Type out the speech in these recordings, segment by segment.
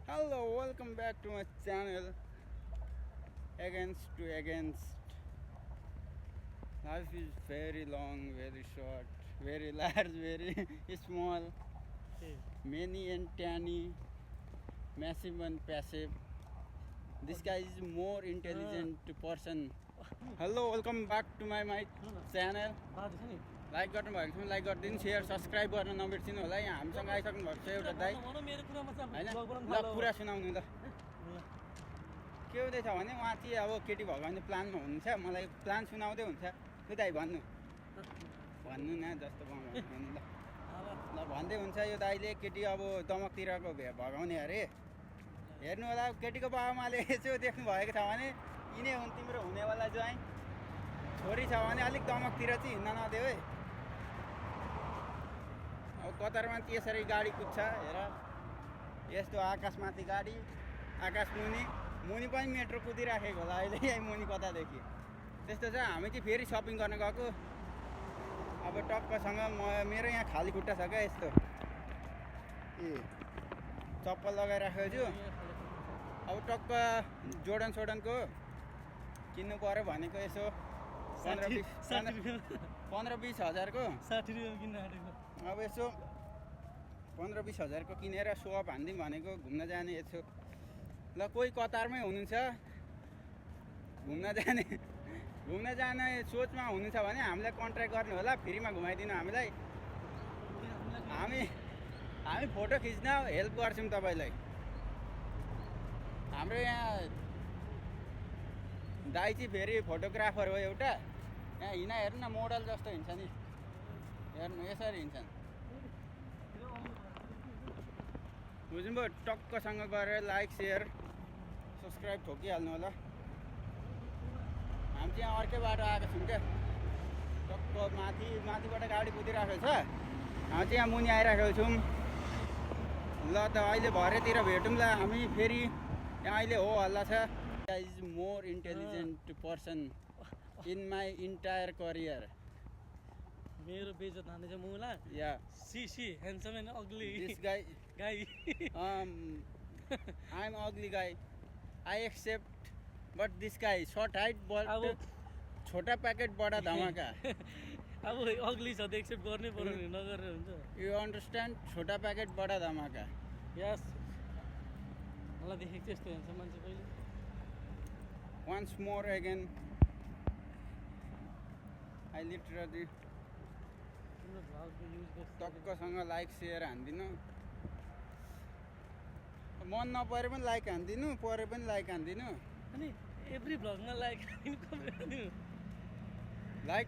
Hello, welcome back to my channel. Against to against. Life is very long, very short, very large, very small, many and tiny, massive and passive. This guy is more intelligent person. Hello, welcome back to my channel. Like गर्नुभएको छ भने like गरिदिनु share subscribe गर्न नबिर्सिनु होला यहाँ हामीसँग आइसक्नु भएको छ एउटा दाइ होइन ल कुरा सुनाउनु ल के हुँदैछ भने उहाँ चाहिँ अब केटी भएको भने प्लानमा हुनुहुन्छ मलाई प्लान सुनाउँदै हुन्छ त्यो दाइ भन्नु भन्नु न जस्तो भन्नु ल ल भन्दै हुन्छ यो दाइले केटी अब दमकतिरको भगाउने अरे हेर्नु होला केटीको बाबामाले यसो देख्नु भएको छ भने यिनै हुन् तिम्रो हुनेवाला ज्वाइँ छोरी छ भने अलिक दमकतिर चाहिँ हिँड्न नदेऊ है अब कतारमा त्यसरी गाडी कुद्छ हेर यस्तो आकाशमाथि गाडी आकाश मुनि पनि मेट्रो कुदिराखेको होला अहिले यहीँ मुनि कतादेखि त्यस्तो छ हामी चाहिँ फेरि सपिङ गर्न गएको अब टक्कसँग मेरो यहाँ खाली खुट्टा छ क्या यस्तो ए चप्पल लगाइराखेको छु अब टक्क जोर्डनको किन्नु पऱ्यो भनेको यसो 15-20 हजारको 60 रुपियाँ किन्न आँटेको अब यसो 15-20 हजारको किनेर सोअप हानिदिउँ भनेको घुम्न जाने यसो ल कोही कतारमै हुनुहुन्छ घुम्न जाने सोचमा हुनुहुन्छ भने हामीलाई कन्ट्याक्ट गर्नु होला फ्रीमा घुमाइदिनु हामीलाई हामी फोटो खिच्न हेल्प गर्छौँ तपाईँलाई हाम्रो यहाँ दाइ चाहिँ फेरि फोटोग्राफर हो एउटा यहाँ हिँड हेर्नु न मोडल जस्तो हिँड्छ नि हेर्नु यसरी हिँड्छन् बुझ्नुभयो टक्कसँग गरेर लाइक सेयर सब्सक्राइब ठोकिहाल्नु होला हामी चाहिँ यहाँ अर्कै बाटो आएको छौँ क्या टक्क माथिबाट गाडी कुदिराखेको छ हामी चाहिँ यहाँ मुनि आइराखेको छौँ ल त अहिले भरेतिर भेटौँ ल हामी फेरि यहाँ अहिले हो हल्ला छ is more intelligent person in my entire career. मेरो बेइज्जत हान्दैछ मुला Yeah. See handsome and ugly. This guy. I'm ugly guy. I accept. But this guy short height but छोटा पैकेट बड़ा धमाका. अब ugly छ त एक्सेप्ट गर्नै पर्यो नि नगरेर हुन्छ. You understand? छोटा पैकेट बड़ा धमाका. Yes. मलाई देखेको चाहिँ यस्तो हुन्छ मान्छे कहिले. Once more again, I literally टक्कसँग लाइक सेयर हान्दिनु मन नपरे पनि लाइक हान्दिनु परे पनि लाइक हान्दिनु अनि एभ्री भ्लगमा लाइक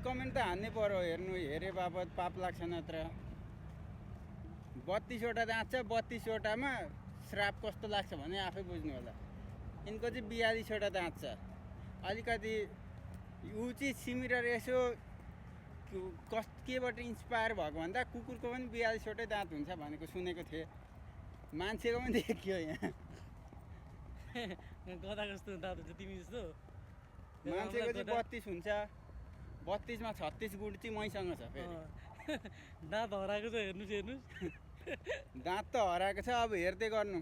कमेन्ट त हान्नै पर्यो हेर्नु हेरे बापत पाप लाग्छ नत्र 32वटा दाँत छ 32वटामा श्राप कस्तो लाग्छ भने आफै बुझ्नु होला यिनको चाहिँ 42वटा दाँत छ अलिकति ऊ चाहिँ सिमिलर यसो केबाट इन्सपायर भएको भन्दा कुकुरको पनि 42वटै दाँत हुन्छ भनेको सुनेको थिएँ मान्छेको पनि देखियो यहाँ गधा जस्तो दाँत हुन्छ तिमी जस्तो मान्छेको चाहिँ 32 हुन्छ 32मा 36 गुण चाहिँ मैसँग छ फेरि दाँत हराएको छ हेर्नुहोस् दाँत त हराएको छ अब हेर्दै गर्नु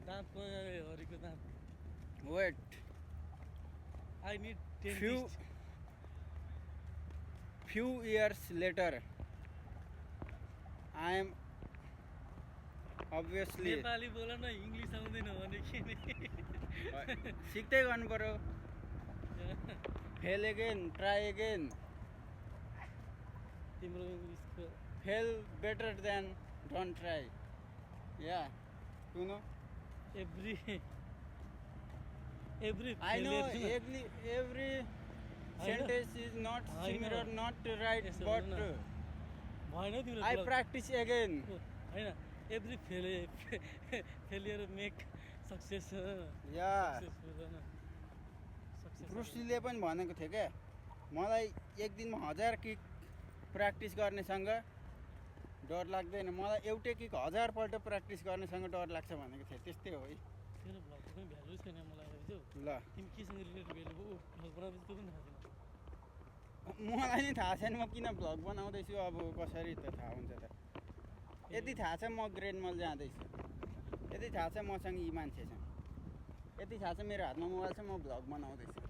दाँत हरेको दाँत wait I need few years later I am obviously Nepali बोल न इङ्ग्लिस आउँदैन भने के नि सिक्दै गर्नु पर्यो फेल अगेन ट्राई अगेन तिम्रो इङ्ग्लिसको fail better than don't try या you know every I know every sentence is not similar not right but I practice again हैन every failure make success yeah ब्रुसलीले पनि भनेको थियो क्या मलाई एक दिनमा 1000 किक प्र्याक्टिस गर्नेसँग डर लाग्दैन मलाई एउटै किक 1000 पल्ट प्र्याक्टिस गर्नेसँग डर लाग्छ भनेको थियो त्यस्तै हो है तेरो भ्लगको पनि भ्यालु छैन मलाई ल तिमी केसँग रिलेटेड भ्यालु हो भ्लग बनाउँदै त्यो पनि थाहा छैन मलाई नि थाहा छैन म किन भ्लग बनाउँदैछु अब कसरी त थाहा हुन्छ त यति थाहा छ म ग्रेट मल जाँदैछु यति थाहा छ मसँग यी मान्छे छन्, यति थाहा छ मेरो हातमा मोबाइल छ, म भ्लग बनाउँदैछु।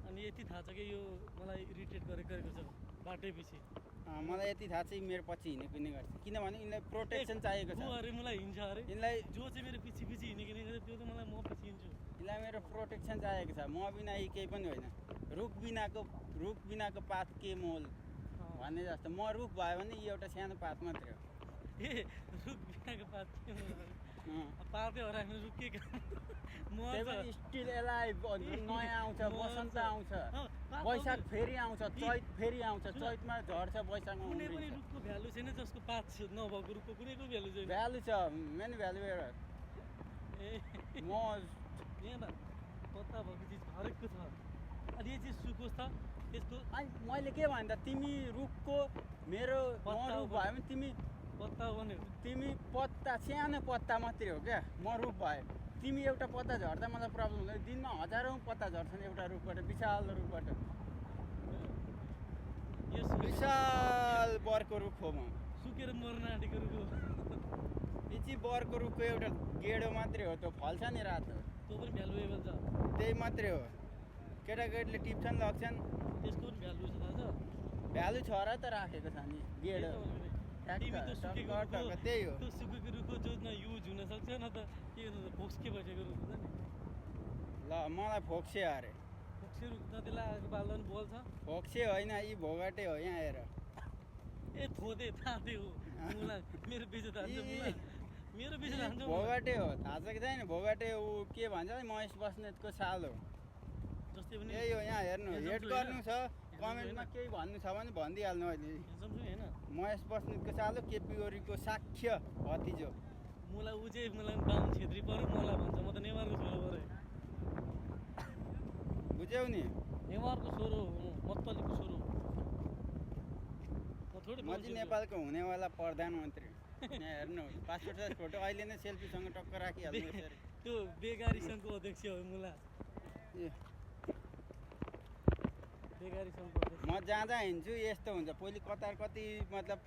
अनि यति थाहा छ कि यो मलाई इरिटेट गरेको छ बाटै पछि। मलाई यति थाहा छ मेरो पछि हिँड्ने गर्छ, किनभने यिनलाई प्रोटेक्सन चाहिएको छ। अरे मलाई हिँड्छ अरे यिनलाई जो चाहिँ मेरो पछि हिँडेको नि त्यो त मलाई म पछि हिँड्छु। यिनलाई मेरो प्रोटेक्सन चाहिएको छ। म बिना यी केही पनि होइन। रुख बिनाको पात के मोल भन्ने जस्तो, म रुख भयो भने यी एउटा सानो पात मात्रै हो। ए रुख बिनाको पात के मोल? पातै हरायो रुख के काम? स्टिल एलाइभ, नयाँ आउँछ, बसन्त आउँछ, वैशाख फेरि आउँछ, चैत फेरि आउँछ, चैतमा झर्छ, वैशाखमा कुनै पनि उम्रिन्छ। रुखको भ्यालु छैन जसको पात नभएको रुखको कुनैको भ्यालु छैन। भ्यालु छ, मेन भ्यालु एउटा ए म यहाँ पत्ता भएको चिज हरेकको छ। अनि यो चिज सुकोस् त त्यसको अनि मैले के भन्दा तिमी रुखको मेरो म रुख भयो भने पत्ता बन्यो। तिमी पत्ता सानो पत्ता मात्रै हो क्या, म रुख भयो। तिमी एउटा पत्ता झर्दा मलाई प्रब्लम हुँदैन, दिनमा हजारौँ पत्ता झर्छन् एउटा रुखबाट, विशाल रुखबाट। विशाल बरको रुख हो म, सुकेर मर्न आँटेको रुख हो। यो चाहिँ बरको रुखको एउटा गेडो मात्रै हो, त्यो फल्छ नि रातो, त्यो पनि भ्यालुएबल छ। त्यही मात्रै हो। केटाकेटीले टिप्छन् लग्छन्, त्यसको पनि भ्यालु छ थाहा छ? भ्यालु छ र त राखेको छ नि गेडो। तिमी त सुकेको रुख हो, त्यही हो। त्यो सुकेको रुख हो जो न युज हुन सक्छ न त के भन्छ फोक्सके भइसकेको रुख हुन्छ नि। ल मलाई फोक्से अरे, फोक्से रुख त त्यसलाई आगो बाल्दा पनि बल्छ। फोक्से होइन, यी भोगाटे हो। यहाँ हेर, ए थोदे ताते हो मुला, मेरो बिजो तान्छ मुला, मेरो बिजो तान्छ। भोगाटे हो, थाहा छ कि छैन? भोगाटे ऊ के भन्छ महेश बस्नेतको साल हो। जस्तै पनि यही हो। यहाँ हेर्नु, हेड गर्नु छ, कमेन्टमा केही भन्नु छ भने भनिदिइहाल्नु अहिले। होइन महेश बस्नेतको साल हो, केपी ओलीको साक्ष्य भतिजो। मुला ऊ चाहिँ मलाई बाहुन छेत्री पऱ्यो मलाई भन्छ, म त नेवारको छोरो परेँ। बुझ्यौ नि? नेवारको छोरो हो, मत्तलीको छोरो हो। म चाहिँ नेपालको हुनेवाला प्रधानमन्त्री। यहाँ हेर्नु, पासपोर्ट साइज फोटो अहिले नै सेल्फीसँग टक्क राखिहाल्नु। त्यो बेकारी सङ्घको अध्यक्ष हो मुला, बेकारी सङ्घको अध्यक्ष। म जाँदा हिँड्छु यस्तो हुन्छ, पहिले कतार कति मतलब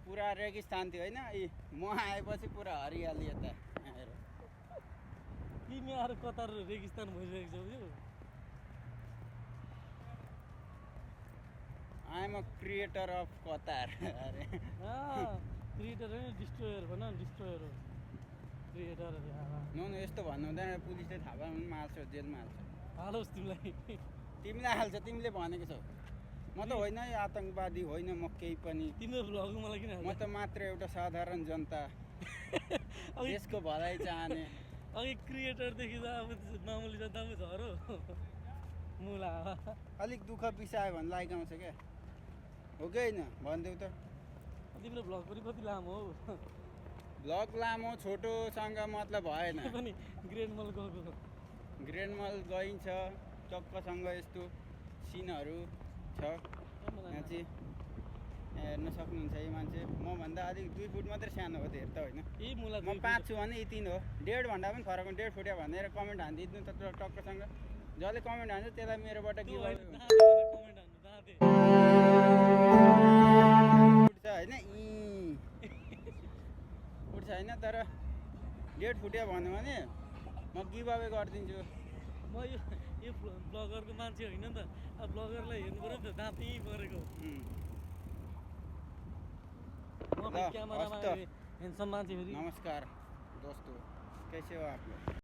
पुरा रेगिस्तान थियो होइन, म आएपछि पुरा हरियाली यता। यहाँ हेर, तिमी आएर कतार रेगिस्तान भइसकेको छौ यो। I am a creator of Qatar. अरे क्रिएटर होइन, डिस्ट्रोयर भन, डिस्ट्रोयर हो क्रिएटर। नो यस्तो भन्नु हुँदैन, पुलिसले थाहा पायो भने मार्छ, जेलमा हाल्छ। हालोस् तिमीलाई, तिमीलाई हाल्छ, तिमीले भनेको छौ। म त होइन आतङ्कवादी होइन, म केही पनि। तिम्रो भ्लग मलाई किन म त मात्र एउटा साधारण जनता, देशको भलाइ चाहने। अघि क्रिएटरदेखि त अब मामुली जनता पो झरो मुला। अलिक दुःख पिसायो भने लाइक आउँछ क्या, हो कि होइन भनिदेऊ त। तिम्रो भ्लग पनि कति लामो हो? भ्लग लामो छोटोसँग मतलब भएन। पनि ग्रेन्ड मल गएको, ग्रेन्ड मल गइन्छ, चक्कसँग यस्तो सिनहरू छ। यहाँ चाहिँ हेर्न सक्नुहुन्छ यी मान्छे, मभन्दा अलिक 2 फुट मात्रै सानो हो, धेर त होइन। म 5 छु भने यी 3 हो, 1.5 भन्दा पनि फरक हो। 1.5 फुटिया भनेर कमेन्ट हानिदिनु त टक्कसँग, जसले कमेन्ट हान्छ त्यसलाई मेरोबाट गिभ अवे हुन्छ होइन। उठ्छ होइन, तर 1.5 फुटिया भन्यो भने म गिभ अवे गरिदिन्छु। म यो ब्लगरको मान्छे होइन नि त, अब ब्लगरलाई हेर्नु पऱ्यो नि त, दाँत यहीँ परेको। म क्यामेरामा हेन्डसम मान्छे फेरि। नमस्कार दोस्तों, कैसे हो आप लोग?